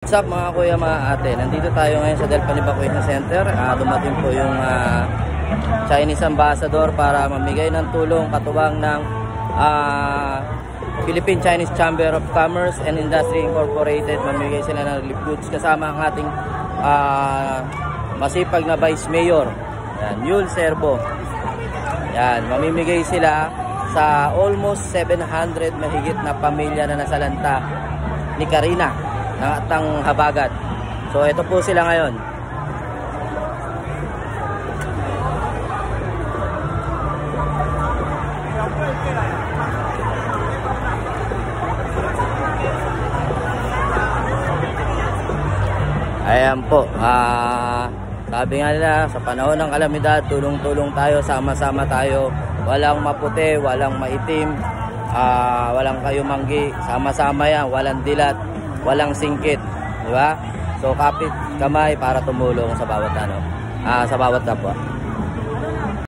What's up mga kuya, mga ate? Nandito tayo ngayon sa Delpan Evacuation Center. Dumating po yung Chinese Ambassador para mamigay ng tulong katuwang ng Philippine Chinese Chamber of Commerce and Industry Incorporated. Mamigay sila ng relief goods kasama ang ating masipag na Vice Mayor, Yul Serbo. Yan, mamimigay sila sa almost 700 mahigit na pamilya na nasalanta ni Karina ng Atang Habagat. So ito po sila ngayon. Ayan po, sabi nga nila, sa panahon ng kalamidad, tulong-tulong tayo, sama-sama tayo. Walang maputi, walang maitim, walang kayumanggi, sama-sama yan, walang dilat, walang singkit, di ba? So kapit kamay para tumulong sa bawat sa bawat kapwa.